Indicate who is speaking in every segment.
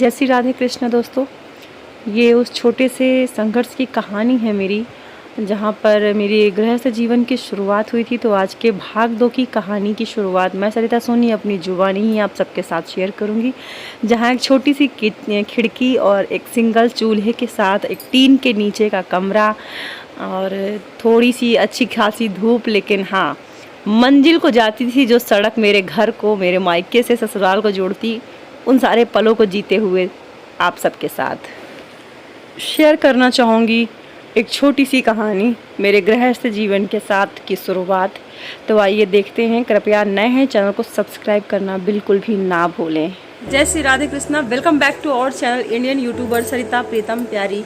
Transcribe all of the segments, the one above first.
Speaker 1: जय श्री राधे कृष्ण दोस्तों। ये उस छोटे से संघर्ष की कहानी है मेरी, जहाँ पर मेरी गृहस्थ जीवन की शुरुआत हुई थी। तो आज के भाग 2 की कहानी की शुरुआत मैं सरिता सोनी अपनी जुबानी ही आप सबके साथ शेयर करूँगी, जहाँ एक छोटी सी खिड़की और एक सिंगल चूल्हे के साथ एक टीन के नीचे का कमरा और थोड़ी सी अच्छी खासी धूप, लेकिन हाँ, मंजिल को जाती थी जो सड़क मेरे घर को मेरे मायके से ससुराल को जोड़ती, उन सारे पलों को जीते हुए आप सबके साथ शेयर करना चाहूँगी एक छोटी सी कहानी मेरे गृहस्थ जीवन के साथ की शुरुआत। तो आइए देखते हैं। कृपया नए हैं चैनल को सब्सक्राइब करना बिल्कुल भी ना भूलें। जय Shri Radhe Krishna. Welcome back to our channel Indian YouTuber Sarita Preetam Pyari.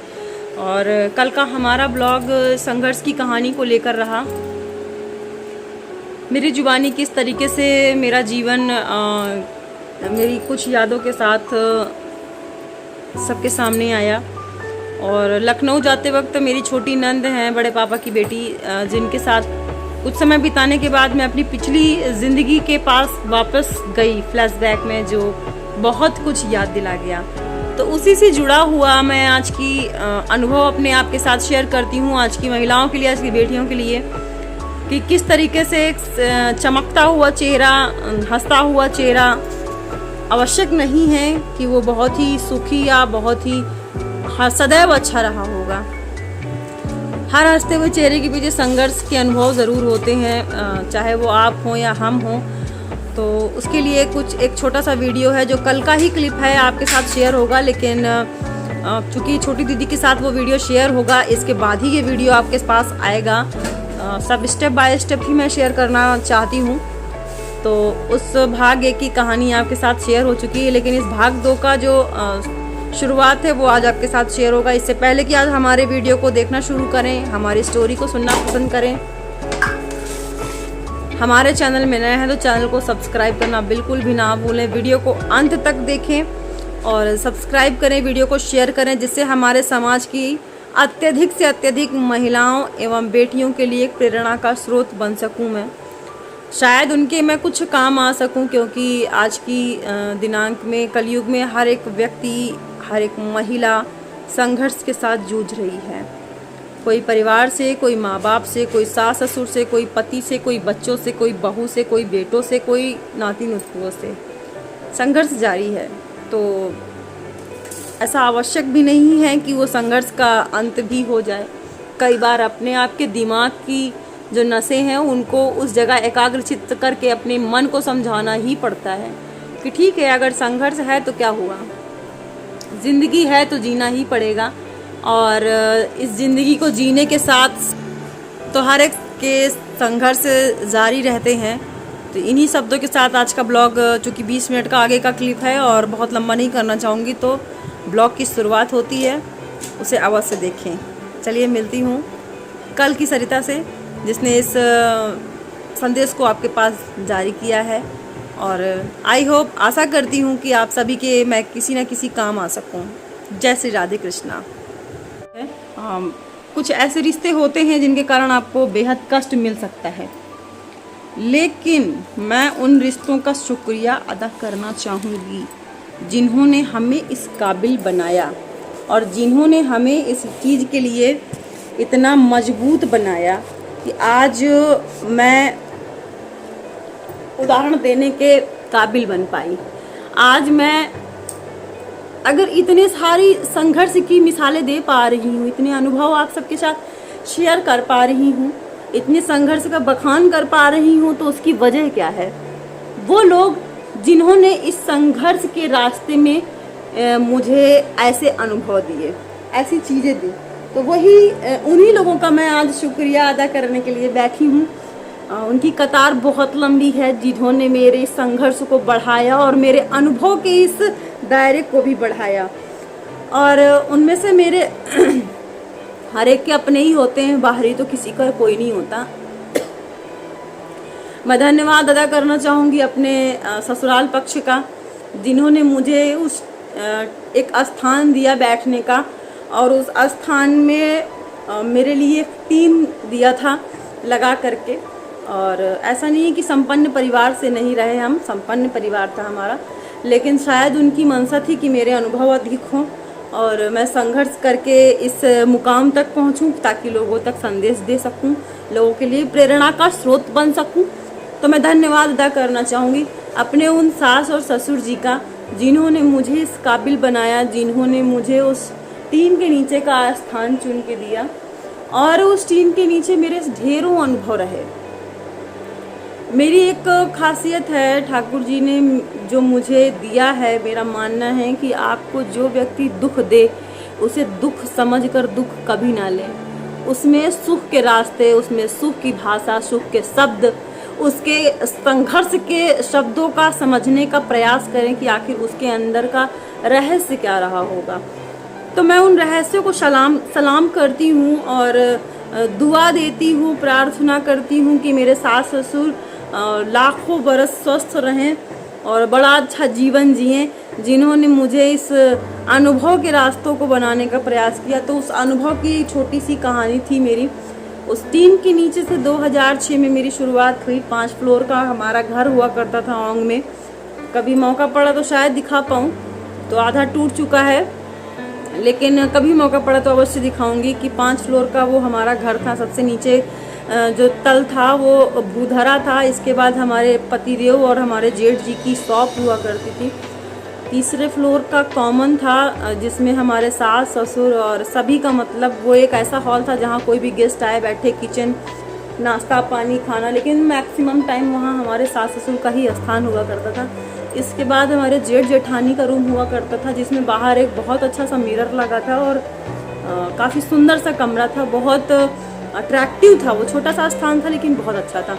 Speaker 1: और कल का हमारा ब्लॉग संघर्ष की कहानी को लेकर रहा। मेरी जुबानी किस तरीके से मेरा जीवन मेरी कुछ यादों के साथ सबके सामने आया। और लखनऊ जाते वक्त मेरी छोटी नंद हैं, बड़े पापा की बेटी, जिनके साथ कुछ समय बिताने के बाद मैं अपनी पिछली ज़िंदगी के पास वापस गई फ्लैशबैक में, जो बहुत कुछ याद दिला गया। तो उसी से जुड़ा हुआ मैं आज की अनुभव अपने आप के साथ शेयर करती हूँ, आज की महिलाओं के लिए, आज की बेटियों के लिए, कि किस तरीके से एक चमकता हुआ चेहरा, हंसता हुआ चेहरा आवश्यक नहीं है कि वो बहुत ही सुखी या बहुत ही सदैव अच्छा रहा होगा। हर हंसते हुए चेहरे के पीछे संघर्ष के अनुभव ज़रूर होते हैं, चाहे वो आप हों या हम हों। तो उसके लिए कुछ एक छोटा सा वीडियो है जो कल का ही क्लिप है, आपके साथ शेयर होगा। लेकिन चूँकि छोटी दीदी के साथ वो वीडियो शेयर होगा, इसके बाद ही ये वीडियो आपके पास आएगा। सब स्टेप बाय स्टेप ही मैं शेयर करना चाहती हूँ। तो उस भाग 1 की कहानी आपके साथ शेयर हो चुकी है, लेकिन इस भाग 2 का जो शुरुआत है वो आज आपके साथ शेयर होगा। इससे पहले कि आज हमारे वीडियो को देखना शुरू करें, हमारी स्टोरी को सुनना पसंद करें, हमारे चैनल में नए हैं तो चैनल को सब्सक्राइब करना बिल्कुल भी ना भूलें। वीडियो को अंत तक देखें और सब्सक्राइब करें, वीडियो को शेयर करें, जिससे हमारे समाज की अत्यधिक से अत्यधिक महिलाओं एवं बेटियों के लिए एक प्रेरणा का स्रोत बन सकूं मैं। शायद उनके मैं कुछ काम आ सकूं, क्योंकि आज की दिनांक में, कलयुग में, हर एक व्यक्ति, हर एक महिला संघर्ष के साथ जूझ रही है। कोई परिवार से, कोई माँ बाप से, कोई सास ससुर से, कोई पति से, कोई बच्चों से, कोई बहू से, कोई बेटों से, कोई नाती नुतुओं से संघर्ष जारी है। तो ऐसा आवश्यक भी नहीं है कि वो संघर्ष का अंत भी हो जाए। कई बार अपने आप के दिमाग की जो नसें हैं उनको उस जगह एकाग्रचित्त करके अपने मन को समझाना ही पड़ता है कि ठीक है, अगर संघर्ष है तो क्या हुआ, ज़िंदगी है तो जीना ही पड़ेगा। और इस ज़िंदगी को जीने के साथ तो हर एक के संघर्ष जारी रहते हैं। तो इन्हीं शब्दों के साथ आज का ब्लॉग, चूँकि 20 मिनट का आगे का क्लिप है और बहुत लंबा नहीं करना चाहूँगी, तो ब्लॉग की शुरुआत होती है, उसे अवश्य देखें। चलिए मिलती हूँ कल की सरिता से, जिसने इस संदेश को आपके पास जारी किया है। और आई होप, आशा करती हूँ कि आप सभी के मैं किसी न किसी काम आ सकूँ। जय श्री राधे कृष्णा। कुछ ऐसे रिश्ते होते हैं जिनके कारण आपको बेहद कष्ट मिल सकता है, लेकिन मैं उन रिश्तों का शुक्रिया अदा करना चाहूँगी जिन्होंने हमें इस काबिल बनाया और जिन्होंने हमें इस चीज़ के लिए इतना मजबूत बनाया कि आज मैं उदाहरण देने के काबिल बन पाई। आज मैं अगर इतने सारी संघर्ष की मिसालें दे पा रही हूँ, इतने अनुभव आप सबके साथ शेयर कर पा रही हूँ, इतने संघर्ष का बखान कर पा रही हूँ, तो उसकी वजह क्या है? वो लोग जिन्होंने इस संघर्ष के रास्ते में मुझे ऐसे अनुभव दिए, ऐसी चीज़ें दी, तो वही उन्हीं लोगों का मैं आज शुक्रिया अदा करने के लिए बैठी हूँ। उनकी कतार बहुत लंबी है जिन्होंने मेरे इस संघर्ष को बढ़ाया और मेरे अनुभव के इस दायरे को भी बढ़ाया। और उनमें से मेरे हर एक के अपने ही होते हैं, बाहरी तो किसी का कोई नहीं होता। मैं धन्यवाद अदा करना चाहूँगी अपने ससुराल पक्ष का, जिन्होंने मुझे उस एक स्थान दिया बैठने का, और उस स्थान में मेरे लिए एक टीम दिया था लगा करके। और ऐसा नहीं है कि संपन्न परिवार से नहीं रहे हम, संपन्न परिवार था हमारा, लेकिन शायद उनकी मंशा थी कि मेरे अनुभव अधिक हों और मैं संघर्ष करके इस मुकाम तक पहुंचूं ताकि लोगों तक संदेश दे सकूं, लोगों के लिए प्रेरणा का स्रोत बन सकूं। तो मैं धन्यवाद अदा करना चाहूँगी अपने उन सास और ससुर जी का, जिन्होंने मुझे इस काबिल बनाया, जिन्होंने मुझे उस टीम के नीचे का स्थान चुन के दिया और उस टीम के नीचे मेरे ढेरों अनुभव रहे। मेरी एक खासियत है, ठाकुर जी ने जो मुझे दिया है, मेरा मानना है कि आपको जो व्यक्ति दुख दे उसे दुख समझकर दुख कभी ना लें। उसमें सुख के रास्ते, उसमें सुख की भाषा, सुख के शब्द, उसके संघर्ष के शब्दों का समझने का प्रयास करें कि आखिर उसके अंदर का रहस्य क्या रहा होगा। तो मैं उन रहस्यों को सलाम करती हूँ और दुआ देती हूँ, प्रार्थना करती हूँ कि मेरे सास ससुर लाखों बरस स्वस्थ रहें और बड़ा अच्छा जीवन जिएं, जिन्होंने मुझे इस अनुभव के रास्तों को बनाने का प्रयास किया। तो उस अनुभव की छोटी सी कहानी थी मेरी। उस टीम के नीचे से 2006 में मेरी शुरुआत हुई। 5 फ्लोर का हमारा घर हुआ करता था ओंग में। कभी मौका पड़ा तो शायद दिखा पाऊँ, तो आधा टूट चुका है, लेकिन कभी मौका पड़ा तो अवश्य दिखाऊंगी कि 5 फ्लोर का वो हमारा घर था। सबसे नीचे जो तल था वो भूधरा था। इसके बाद हमारे पतिदेव और हमारे जेठ जी की शॉप हुआ करती थी। तीसरे फ्लोर का कॉमन था, जिसमें हमारे सास ससुर और सभी का, मतलब वो एक ऐसा हॉल था जहाँ कोई भी गेस्ट आए बैठे, किचन, नाश्ता पानी खाना, लेकिन मैक्सिमम टाइम वहाँ हमारे सास ससुर का ही स्थान हुआ करता था। इसके बाद हमारे जेठ जेठानी का रूम हुआ करता था, जिसमें बाहर एक बहुत अच्छा सा मिरर लगा था और काफ़ी सुंदर सा कमरा था, बहुत अट्रैक्टिव था। वो छोटा सा स्थान था लेकिन बहुत अच्छा था।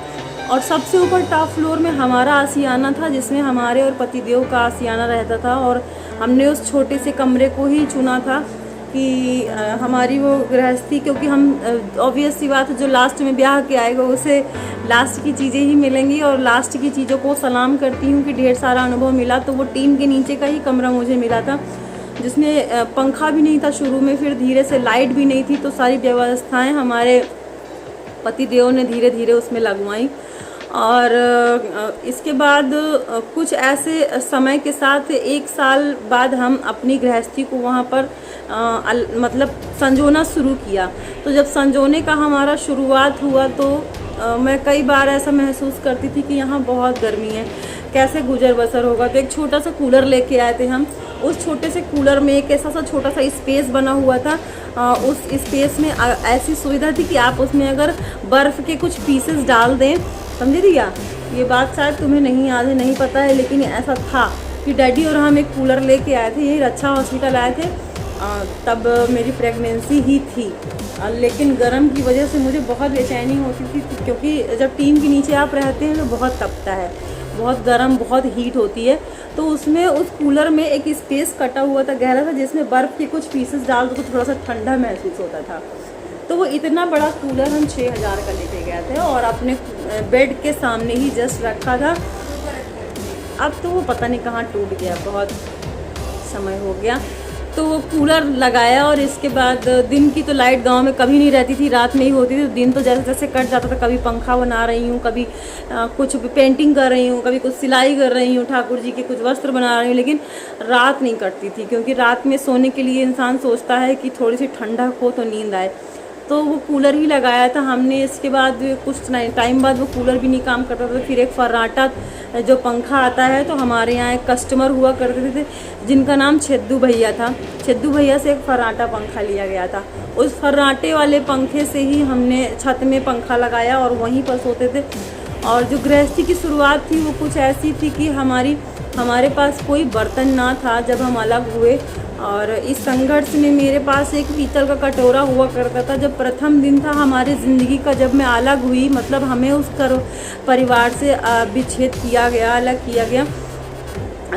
Speaker 1: और सबसे ऊपर टॉप फ्लोर में हमारा आशियाना था, जिसमें हमारे और पतिदेव का आशियाना रहता था। और हमने उस छोटे से कमरे को ही चुना था कि हमारी वो गृहस्थी, क्योंकि हम ऑब्वियस सी बात है, जो लास्ट में ब्याह के आएगा उसे लास्ट की चीज़ें ही मिलेंगी। और लास्ट की चीज़ों को सलाम करती हूँ कि ढेर सारा अनुभव मिला। तो वो टीम के नीचे का ही कमरा मुझे मिला था, जिसमें पंखा भी नहीं था शुरू में, फिर धीरे से लाइट भी नहीं थी। तो सारी व्यवस्थाएं हमारे पतिदेव ने धीरे धीरे उसमें लगवाई। और इसके बाद कुछ ऐसे समय के साथ 1 साल बाद हम अपनी गृहस्थी को वहाँ पर मतलब संजोना शुरू किया। तो जब संजोने का हमारा शुरुआत हुआ तो मैं कई बार ऐसा महसूस करती थी कि यहाँ बहुत गर्मी है, कैसे गुजर बसर होगा। तो एक छोटा सा कूलर लेके आए थे हम। उस छोटे से कूलर में एक ऐसा सा छोटा सा स्पेस बना हुआ था। उस स्पेस में ऐसी सुविधा थी कि आप उसमें अगर बर्फ़ के कुछ पीसेस डाल दें, समझे दिया, ये बात शायद तुम्हें नहीं याद है, नहीं पता है, लेकिन ऐसा था कि डैडी और हम एक कूलर लेके आए थे। ये रक्षा हॉस्पिटल आए थे, तब मेरी प्रेगनेंसी ही थी, लेकिन गर्म की वजह से मुझे बहुत बेचैनी होती थी, क्योंकि जब टीन के नीचे आप रहते हैं तो बहुत तपता है, बहुत गर्म, बहुत हीट होती है। तो उसमें उस कूलर में एक स्पेस कटा हुआ था, गहरा था, जिसमें बर्फ़ के कुछ पीसेस डाल दो तो थोड़ा सा ठंडा महसूस होता था। तो वो इतना बड़ा कूलर हम 6000 का लेके गए थे और अपने बेड के सामने ही जस्ट रखा था। अब तो वो पता नहीं कहाँ टूट गया, बहुत समय हो गया। तो वो कूलर लगाया और इसके बाद दिन की तो लाइट गांव में कभी नहीं रहती थी, रात में ही होती थी। तो दिन तो जैसे जैसे कट जाता था, कभी पंखा बना रही हूँ, कभी कुछ पेंटिंग कर रही हूँ, कभी कुछ सिलाई कर रही हूँ, ठाकुर जी के कुछ वस्त्र बना रही हूँ, लेकिन रात नहीं कटती थी, क्योंकि रात में सोने के लिए इंसान सोचता है कि थोड़ी सी ठंडक हो तो नींद आए। तो वो कूलर ही लगाया था हमने। इसके बाद कुछ टाइम बाद वो कूलर भी नहीं काम करता था। फिर एक फर्राटा जो पंखा आता है, तो हमारे यहाँ एक कस्टमर हुआ करते थे जिनका नाम छेद्दू भैया था। छेद्दू भैया से एक फर्राटा पंखा लिया गया था। उस फर्राटे वाले पंखे से ही हमने छत में पंखा लगाया और वहीं पर सोते थे। और जो गृहस्थी की शुरुआत थी वो कुछ ऐसी थी कि हमारे पास कोई बर्तन ना था जब हम अलग हुए। और इस संघर्ष में मेरे पास एक पीतल का कटोरा हुआ करता था। जब प्रथम दिन था हमारी ज़िंदगी का, जब मैं अलग हुई, मतलब हमें उस परिवार से विच्छेद किया गया, अलग किया गया,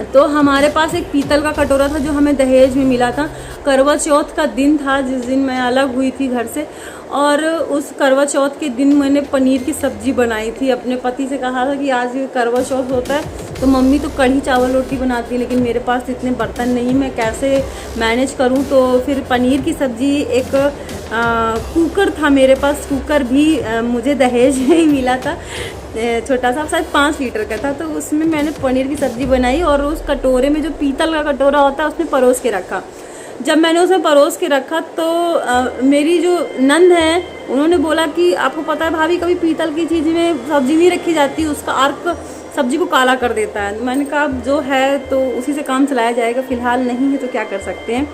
Speaker 1: तो हमारे पास एक पीतल का कटोरा था जो हमें दहेज में मिला था। करवा चौथ का दिन था जिस दिन मैं अलग हुई थी घर से, और उस करवा चौथ के दिन मैंने पनीर की सब्ज़ी बनाई थी। अपने पति से कहा था कि आज करवा चौथ होता है, तो मम्मी तो कढ़ी चावल रोटी बनाती है, लेकिन मेरे पास इतने बर्तन नहीं, मैं कैसे मैनेज करूं। तो फिर पनीर की सब्ज़ी, एक कुकर था मेरे पास, कुकर भी मुझे दहेज में ही मिला था। छोटा सा, शायद 5 लीटर का था। तो उसमें मैंने पनीर की सब्ज़ी बनाई और उस कटोरे में, जो पीतल का कटोरा होता है, उसमें परोस के रखा। जब मैंने उसमें परोस के रखा तो मेरी जो नंद है उन्होंने बोला कि आपको पता है भाभी, कभी पीतल की चीज़ में सब्ज़ी नहीं रखी जाती, उसका अर्क सब्ज़ी को काला कर देता है। मैंने कहा जो है तो उसी से काम चलाया जाएगा, फ़िलहाल नहीं है तो क्या कर सकते हैं।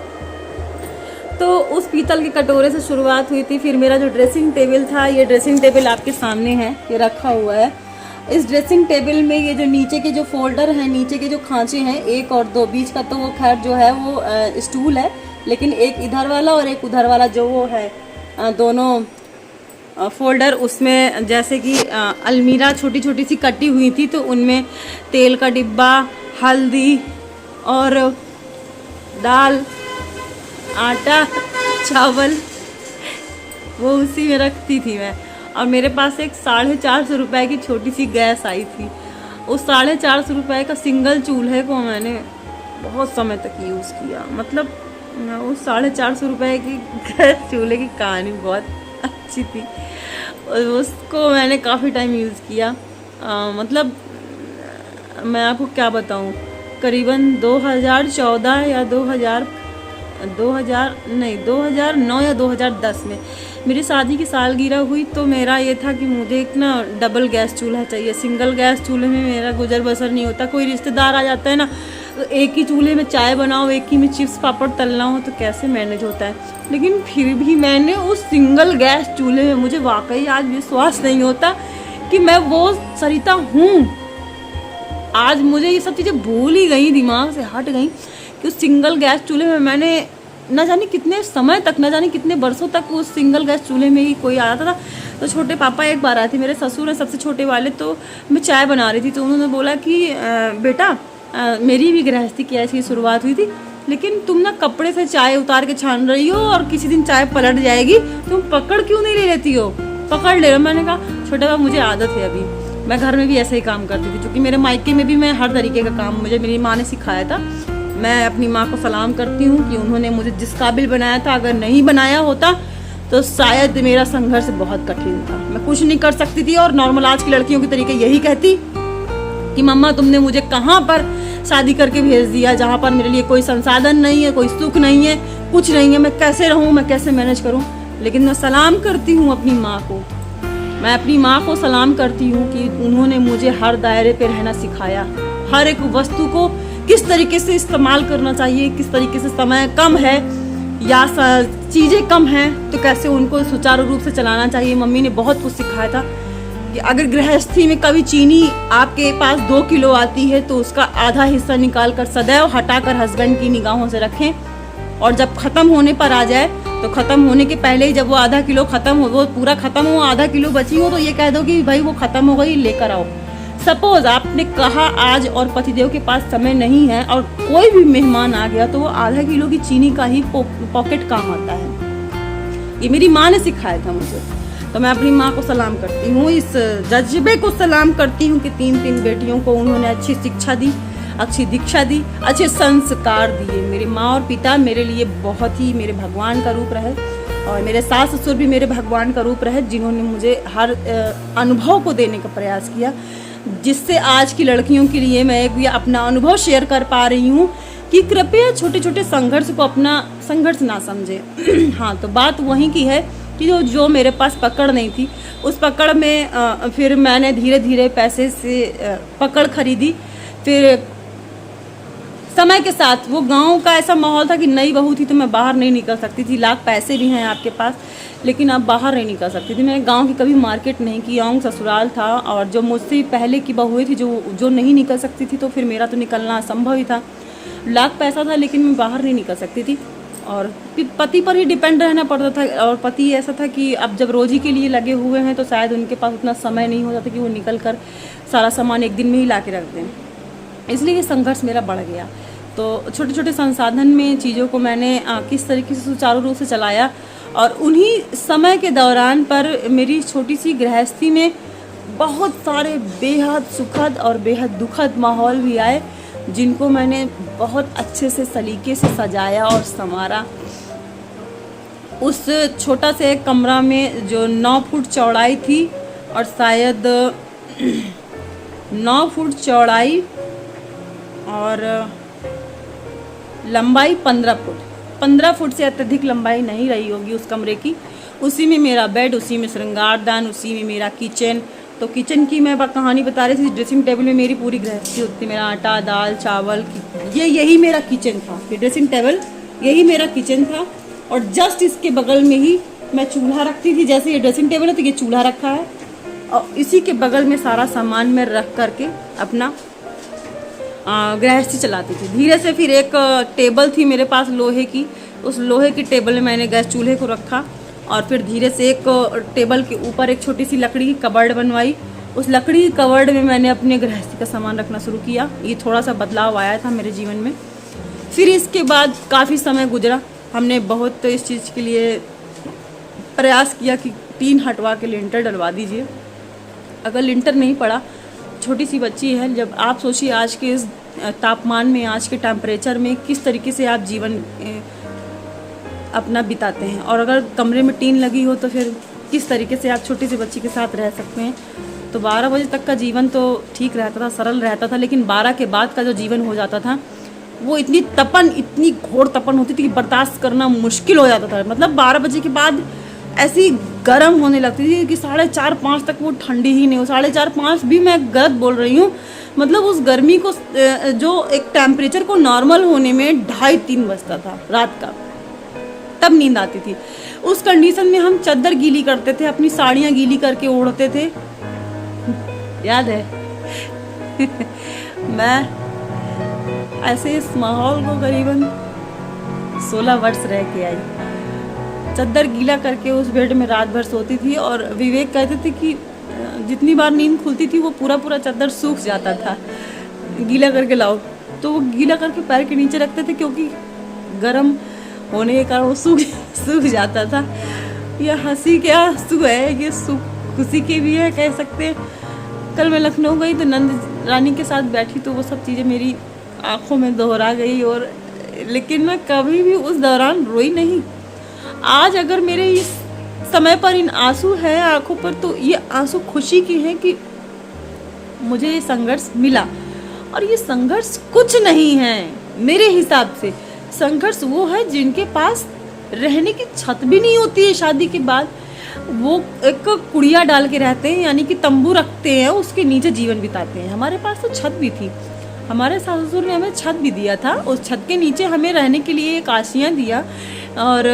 Speaker 1: तो उस पीतल के कटोरे से शुरुआत हुई थी। फिर मेरा जो ड्रेसिंग टेबल था, ये ड्रेसिंग टेबल आपके सामने है, ये रखा हुआ है। इस ड्रेसिंग टेबल में ये जो नीचे के जो फोल्डर हैं, नीचे के जो खांचे हैं, 1 और 2, बीच का तो वो खैर जो है वो स्टूल है, लेकिन एक इधर वाला और एक उधर वाला जो वो है, दोनों फोल्डर, उसमें जैसे कि अलमीरा छोटी छोटी सी कटी हुई थी, तो उनमें तेल का डिब्बा, हल्दी और दाल, आटा, चावल, वो उसी में रखती थी मैं। और मेरे पास एक 450 रुपये की छोटी सी गैस आई थी। उस 450 रुपये का सिंगल चूल्हे को मैंने बहुत समय तक यूज़ किया। मतलब उस 450 रुपये की गैस चूल्हे की कहानी बहुत अच्छी थी, उसको मैंने काफ़ी टाइम यूज़ किया। मतलब मैं आपको क्या बताऊं, करीबन 2014 या 2009 या 2010 में मेरी शादी की सालगिरह हुई। तो मेरा ये था कि मुझे एक ना डबल गैस चूल्हा चाहिए। सिंगल गैस चूल्हे में मेरा गुजर बसर नहीं होता। कोई रिश्तेदार आ जाता है ना, तो एक ही चूल्हे में चाय बनाओ, एक ही में चिप्स पापड़ तलना हो, तो कैसे मैनेज होता है। लेकिन फिर भी मैंने उस सिंगल गैस चूल्हे में, मुझे वाकई आज विश्वास नहीं होता कि मैं वो सरिता हूँ। आज मुझे ये सब चीज़ें भूल ही गई, दिमाग से हट गई कि उस सिंगल गैस चूल्हे में मैंने न जाने कितने समय तक, न जाने कितने बरसों तक उस सिंगल गैस चूल्हे में ही कोई आता था। तो छोटे पापा एक बार आए थे, मेरे ससुर हैं सबसे छोटे वाले, तो मैं चाय बना रही थी। तो उन्होंने बोला कि बेटा, मेरी भी गृहस्थी की ऐसी शुरुआत हुई थी, लेकिन तुम ना कपड़े से चाय उतार के छान रही हो और किसी दिन चाय पलट जाएगी, तुम पकड़ क्यों नहीं ले लेती हो, पकड़ ले लो। मैंने कहा छोटे पापा, मुझे आदत है, अभी मैं घर में भी ऐसे ही काम करती थी, क्योंकि मेरे मायके में भी मैं हर तरीके का काम मुझे मेरी माँ ने सिखाया था। मैं अपनी माँ को सलाम करती हूँ कि उन्होंने मुझे जिस काबिल बनाया था, अगर नहीं बनाया होता तो शायद मेरा संघर्ष बहुत कठिन था, मैं कुछ नहीं कर सकती थी। और नॉर्मल आज की लड़कियों के तरीके यही कहती कि मम्मा तुमने मुझे कहाँ पर शादी करके भेज दिया, जहाँ पर मेरे लिए कोई संसाधन नहीं है, कोई सुख नहीं है, कुछ नहीं है, मैं कैसे रहूँ, मैं कैसे मैनेज करूँ। लेकिन मैं सलाम करती हूँ अपनी माँ को, मैं अपनी माँ को सलाम करती हूँ कि उन्होंने मुझे हर दायरे पे रहना सिखाया, हर एक वस्तु को किस तरीके से इस्तेमाल करना चाहिए, किस तरीके से समय कम है या चीज़ें कम हैं तो कैसे उनको सुचारू रूप से चलाना चाहिए। मम्मी ने बहुत कुछ सिखाया था कि अगर गृहस्थी में कभी चीनी आपके पास 2 किलो आती है तो उसका आधा हिस्सा निकाल कर सदैव हटाकर हस्बैंड की निगाहों से रखें, और जब ख़त्म होने पर आ जाए तो ख़त्म होने के पहले ही, जब वो आधा किलो ख़त्म हो, वो पूरा ख़त्म हो, आधा किलो बची हो, तो ये कह दो कि भाई वो ख़त्म हो गई, लेकर आओ। सपोज आपने कहा आज और पतिदेव के पास समय नहीं है और कोई भी मेहमान आ गया, तो वो आधा किलो की चीनी का ही पॉकेट काम आता है। ये मेरी माँ ने सिखाया था मुझे। तो मैं अपनी माँ को सलाम करती हूँ, इस जज्बे को सलाम करती हूँ कि 3 बेटियों को उन्होंने अच्छी शिक्षा दी, अच्छी दीक्षा दी, अच्छे संस्कार दिए। मेरी माँ और पिता मेरे लिए बहुत ही मेरे भगवान का रूप रहे, और मेरे सास ससुर भी मेरे भगवान का रूप रहे, जिन्होंने मुझे हर अनुभव को देने का प्रयास किया, जिससे आज की लड़कियों के लिए मैं एक अपना अनुभव शेयर कर पा रही हूँ कि कृपया छोटे छोटे संघर्ष को अपना संघर्ष ना समझे। हाँ, तो बात वहीं की है कि जो मेरे पास पकड़ नहीं थी, उस पकड़ में फिर मैंने धीरे धीरे पैसे से पकड़ खरीदी। फिर समय के साथ वो गांव का ऐसा माहौल था कि नई बहू थी तो मैं बाहर नहीं निकल सकती थी, लाख पैसे भी हैं आपके पास, लेकिन अब बाहर नहीं निकल सकती थी। मैंने गांव की कभी मार्केट नहीं की, गाँव ससुराल था, और जो मुझसे पहले की बहुएं थी जो नहीं निकल सकती थी, तो फिर मेरा तो निकलना असंभव ही था। लाख पैसा था लेकिन मैं बाहर नहीं निकल सकती थी, और पति पर ही डिपेंड रहना पड़ता था। और पति ऐसा था कि अब जब रोजी के लिए लगे हुए हैं तो शायद उनके पास उतना समय नहीं होता था कि वो निकल कर सारा सामान एक दिन में ही ला के रख दें, इसलिए ये संघर्ष मेरा बढ़ गया। तो छोटे छोटे संसाधन में चीज़ों को मैंने किस तरीके से सुचारू रूप से चलाया, और उन्हीं समय के दौरान पर मेरी छोटी सी गृहस्थी में बहुत सारे बेहद सुखद और बेहद दुखद माहौल भी आए, जिनको मैंने बहुत अच्छे से सलीके से सजाया और संवारा। उस छोटा से कमरा में जो 9 फुट चौड़ाई थी और शायद 9 फुट चौड़ाई और लंबाई 15 फुट। 15 फुट से अत्यधिक लंबाई नहीं रही होगी उस कमरे की। उसी में मेरा बेड, उसी में श्रृंगारदान, उसी में मेरा किचन। तो किचन की मैं कहानी बता रही थी। ड्रेसिंग टेबल में मेरी पूरी गृहस्थी होती थी, मेरा आटा, दाल, चावल, यही मेरा किचन था। ये ड्रेसिंग टेबल यही मेरा किचन था। और जस्ट इसके बगल में ही मैं चूल्हा रखती थी। जैसे ये ड्रेसिंग टेबल है तो ये चूल्हा रखा है, और इसी के बगल में सारा सामान मैं रख करके अपना गृहस्थी चलाती थी। धीरे से फिर एक टेबल थी मेरे पास लोहे की, उस लोहे की टेबल में मैंने गैस चूल्हे को रखा, और फिर धीरे से एक टेबल के ऊपर एक छोटी सी लकड़ी की कबर्ड बनवाई। उस लकड़ी की कबर्ड में मैंने अपने गृहस्थी का सामान रखना शुरू किया। ये थोड़ा सा बदलाव आया था मेरे जीवन में। फिर इसके बाद काफ़ी समय गुजरा, हमने बहुत इस चीज़ के लिए प्रयास किया कि टीन हटवा के लिंटर डलवा दीजिए। अगर लिंटर नहीं पड़ा, छोटी सी बच्ची है, जब आप सोचिए आज के इस तापमान में, आज के टेम्परेचर में किस तरीके से आप जीवन अपना बिताते हैं, और अगर कमरे में टीन लगी हो तो फिर किस तरीके से आप छोटी सी बच्ची के साथ रह सकते हैं। तो 12 बजे तक का जीवन तो ठीक रहता था, सरल रहता था, लेकिन 12 के बाद का जो जीवन हो जाता था वो इतनी तपन, इतनी घोर तपन होती थी कि बर्दाश्त करना मुश्किल हो जाता था। मतलब 12 बजे के बाद ऐसी गर्म होने लगती थी कि 4:30-5 तक वो ठंडी ही नहीं हो। 4:30-5 भी मैं गलत बोल रही हूँ। मतलब उस गर्मी को, जो एक टेम्परेचर को नॉर्मल होने में 2:30-3 बजता था रात का, तब नींद आती थी। उस कंडीशन में हम चादर गीली करते थे, अपनी साड़ियाँ गीली करके ओढ़ते थे, याद है। मैं ऐसे इस माहौल को करीबन 16 वर्ष रह के आई। चादर गीला करके उस बेड में रात भर सोती थी, और विवेक कहते थे कि जितनी बार नींद खुलती थी वो पूरा चादर सूख जाता था, गीला करके लाओ। तो वो गीला करके पैर के नीचे रखते थे, क्योंकि गर्म होने के कारण वो सूख जाता था। यह हंसी क्या आंसू है, ये सुख खुशी के भी है कह सकते हैं। कल मैं लखनऊ गई तो नंद रानी के साथ बैठी, तो वो सब चीज़ें मेरी आँखों में दोहरा गई, और लेकिन मैं कभी भी उस दौरान रोई नहीं। आज अगर मेरे इस समय पर इन आंसू है आँखों पर, तो ये आंसू खुशी की है कि मुझे ये संघर्ष मिला। और ये संघर्ष कुछ नहीं है मेरे हिसाब से। संघर्ष वो है जिनके पास रहने की छत भी नहीं होती है शादी के बाद, वो एक कुड़िया डाल के रहते हैं, यानी कि तंबू रखते हैं, उसके नीचे जीवन बिताते हैं। हमारे पास तो छत भी थी, हमारे सास ससुर ने हमें छत भी दिया था, उस छत के नीचे हमें रहने के लिए एक आशियाँ दिया। और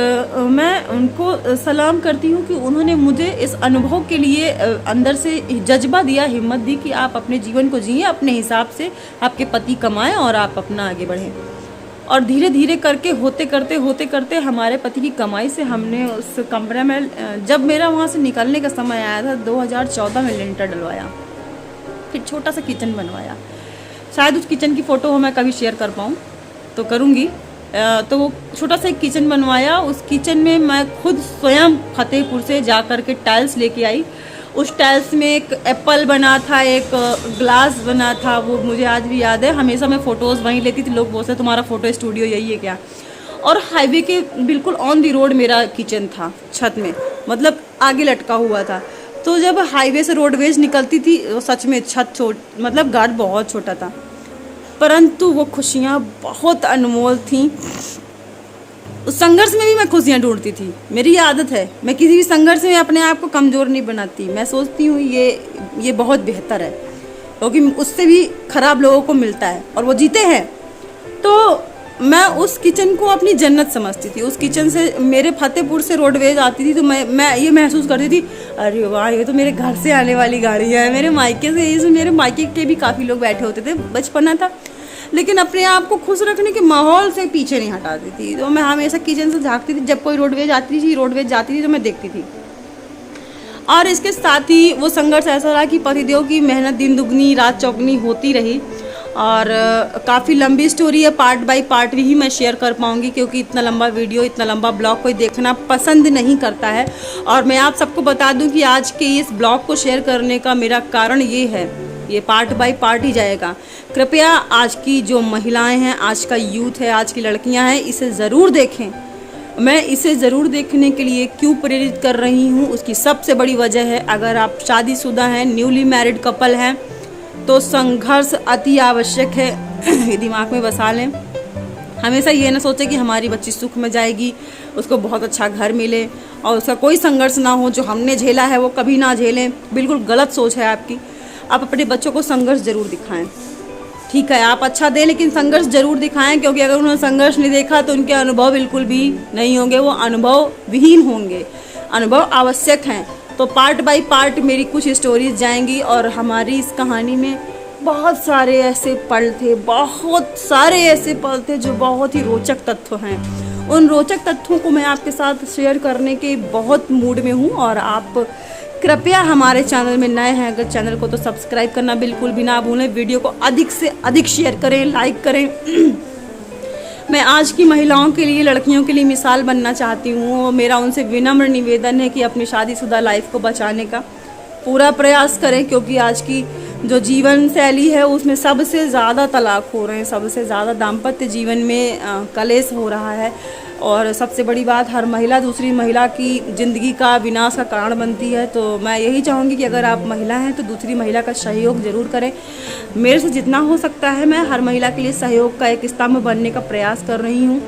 Speaker 1: मैं उनको सलाम करती हूँ कि उन्होंने मुझे इस अनुभव के लिए अंदर से जज्बा दिया, हिम्मत दी कि आप अपने जीवन को जिए अपने हिसाब से, आपके पति कमाएं और आप अपना आगे बढ़ें। और धीरे धीरे करके होते करते हमारे पति की कमाई से हमने उस कमरे में, जब मेरा वहाँ से निकलने का समय आया था 2014 में, लिंटर डलवाया, फिर छोटा सा किचन बनवाया। शायद उस किचन की फ़ोटो मैं कभी शेयर कर पाऊँ तो करूँगी। तो वो छोटा सा एक किचन बनवाया। उस किचन में मैं खुद स्वयं फतेहपुर से जा कर के टाइल्स लेके आई। उस टाइल्स में एक एप्पल बना था, एक ग्लास बना था, वो मुझे आज भी याद है। हमेशा मैं फ़ोटोज़ वहीं लेती थी, लोग बोलते तुम्हारा फ़ोटो स्टूडियो यही है क्या। और हाईवे के बिल्कुल ऑन दी रोड मेरा किचन था, छत में, मतलब आगे लटका हुआ था। तो जब हाईवे से रोडवेज निकलती थी, सच में छत मतलब गार्ड बहुत छोटा था, परंतु वो खुशियाँ बहुत अनमोल थीं। उस संघर्ष में भी मैं खुशियाँ ढूंढती थी। मेरी आदत है, मैं किसी भी संघर्ष में अपने आप को कमज़ोर नहीं बनाती। मैं सोचती हूँ ये बहुत बेहतर है, क्योंकि उससे भी ख़राब लोगों को मिलता है और वो जीते हैं। तो मैं उस किचन को अपनी जन्नत समझती थी। उस किचन से, मेरे फतेहपुर से रोडवेज आती थी तो मैं ये महसूस करती थी, अरे वाह, ये तो मेरे घर से आने वाली गाड़ी है। मेरे मायके से, इसमें मेरे मायके के भी काफ़ी लोग बैठे होते थे, बचपना था, लेकिन अपने आप को खुश रखने के माहौल से पीछे नहीं हटाती थी। तो मैं हमेशा किचन से झाँकती थी, जब कोई रोडवेज जाती थी तो मैं देखती थी। और इसके साथ ही वो संघर्ष ऐसा रहा कि पतिदेव की मेहनत दिन दुगनी रात चौगनी होती रही। और काफ़ी लंबी स्टोरी है, पार्ट बाय पार्ट भी मैं शेयर कर पाऊँगी, क्योंकि इतना लंबा वीडियो, इतना लंबा ब्लॉग कोई देखना पसंद नहीं करता है। और मैं आप सबको बता दूं कि आज के इस ब्लॉग को शेयर करने का मेरा कारण ये है, ये पार्ट बाय पार्ट ही जाएगा। कृपया आज की जो महिलाएं हैं, आज का यूथ है, आज की लड़कियां हैं, इसे ज़रूर देखें। मैं इसे ज़रूर देखने के लिए क्यों प्रेरित कर रही हूँ, उसकी सबसे बड़ी वजह है, अगर आप शादीशुदा हैं, न्यूली मैरिड कपल हैं, तो संघर्ष अति आवश्यक है। ये दिमाग में बसा लें। हमेशा ये ना सोचें कि हमारी बच्ची सुख में जाएगी, उसको बहुत अच्छा घर मिले और उसका कोई संघर्ष ना हो, जो हमने झेला है वो कभी ना झेलें। बिल्कुल गलत सोच है आपकी। आप अपने बच्चों को संघर्ष ज़रूर दिखाएं। ठीक है, आप अच्छा दें लेकिन संघर्ष ज़रूर दिखाएं, क्योंकि अगर उन्होंने संघर्ष नहीं देखा तो उनके अनुभव बिल्कुल भी नहीं होंगे, वो अनुभव विहीन होंगे। अनुभव आवश्यक हैं। तो पार्ट बाय पार्ट मेरी कुछ स्टोरीज जाएंगी और हमारी इस कहानी में बहुत सारे ऐसे पल थे, बहुत सारे ऐसे पल थे जो बहुत ही रोचक तत्व हैं। उन रोचक तथ्यों को मैं आपके साथ शेयर करने के बहुत मूड में हूँ। और आप कृपया हमारे चैनल में नए हैं अगर चैनल को तो सब्सक्राइब करना बिल्कुल भी ना भूलें। वीडियो को अधिक से अधिक शेयर करें, लाइक करें। मैं आज की महिलाओं के लिए, लड़कियों के लिए मिसाल बनना चाहती हूँ और मेरा उनसे विनम्र निवेदन है कि अपनी शादीशुदा लाइफ को बचाने का पूरा प्रयास करें, क्योंकि आज की जो जीवन शैली है उसमें सबसे ज़्यादा तलाक हो रहे हैं, सबसे ज़्यादा दाम्पत्य जीवन में कलेश हो रहा है। और सबसे बड़ी बात, हर महिला दूसरी महिला की ज़िंदगी का विनाश का कारण बनती है। तो मैं यही चाहूँगी कि अगर आप महिला हैं तो दूसरी महिला का सहयोग ज़रूर करें। मेरे से जितना हो सकता है मैं हर महिला के लिए सहयोग का एक स्तंभ बनने का प्रयास कर रही हूँ।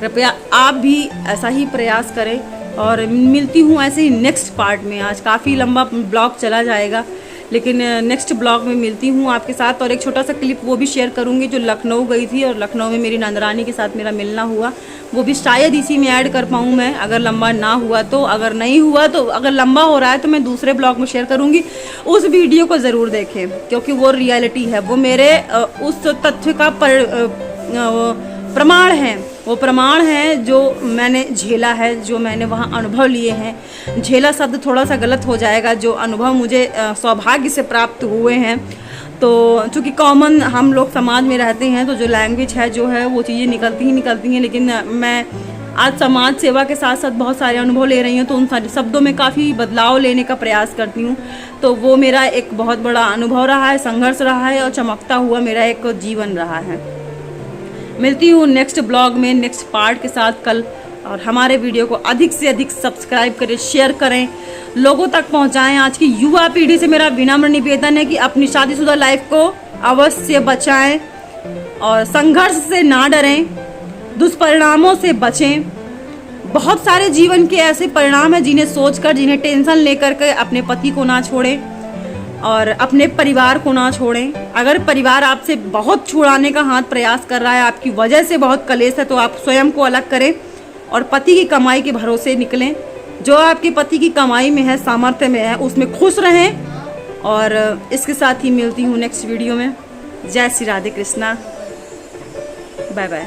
Speaker 1: कृपया आप भी ऐसा ही प्रयास करें और मिलती हूँ ऐसे ही नेक्स्ट पार्ट में। आज काफ़ी लंबा ब्लॉग चला जाएगा, लेकिन नेक्स्ट ब्लॉग में मिलती हूँ आपके साथ। और एक छोटा सा क्लिप वो भी शेयर करूँगी जो लखनऊ गई थी और लखनऊ में मेरी नंदरानी के साथ मेरा मिलना हुआ, वो भी शायद इसी में ऐड कर पाऊँ मैं, अगर लंबा ना हुआ तो। अगर नहीं हुआ तो, अगर लंबा हो रहा है तो मैं दूसरे ब्लॉग में शेयर करूँगी। उस वीडियो को ज़रूर देखें, क्योंकि वो रियलिटी है, वो मेरे उस तथ्य का प्रमाण है। वो प्रमाण है जो मैंने झेला है, जो मैंने वहाँ अनुभव लिए हैं। झेला शब्द थोड़ा सा गलत हो जाएगा, जो अनुभव मुझे सौभाग्य से प्राप्त हुए हैं। तो चूँकि कॉमन हम लोग समाज में रहते हैं तो जो लैंग्वेज है जो है वो चीज़ें निकलती हैं, लेकिन मैं आज समाज सेवा के साथ साथ बहुत सारे अनुभव ले रही हूँ, तो उन सारे शब्दों में काफ़ी बदलाव लेने का प्रयास करती हूँ। तो वो मेरा एक बहुत बड़ा अनुभव रहा है, संघर्ष रहा है और चमकता हुआ मेरा एक जीवन रहा है। मिलती हूँ नेक्स्ट ब्लॉग में नेक्स्ट पार्ट के साथ कल। और हमारे वीडियो को अधिक से अधिक सब्सक्राइब करें, शेयर करें, लोगों तक पहुँचाएं। आज की युवा पीढ़ी से मेरा विनम्र निवेदन है कि अपनी शादीशुदा लाइफ को अवश्य बचाएं और संघर्ष से ना डरें, दुष्परिणामों से बचें। बहुत सारे जीवन के ऐसे परिणाम हैं जिन्हें सोचकर, जिन्हें टेंशन लेकर के अपने पति को ना छोड़ें और अपने परिवार को ना छोड़ें। अगर परिवार आपसे बहुत छुड़ाने का हाथ प्रयास कर रहा है, आपकी वजह से बहुत कलेश है, तो आप स्वयं को अलग करें और पति की कमाई के भरोसे निकलें। जो आपके पति की कमाई में है, सामर्थ्य में है, उसमें खुश रहें। और इसके साथ ही मिलती हूँ नेक्स्ट वीडियो में। जय श्री राधे कृष्णा, बाय बाय।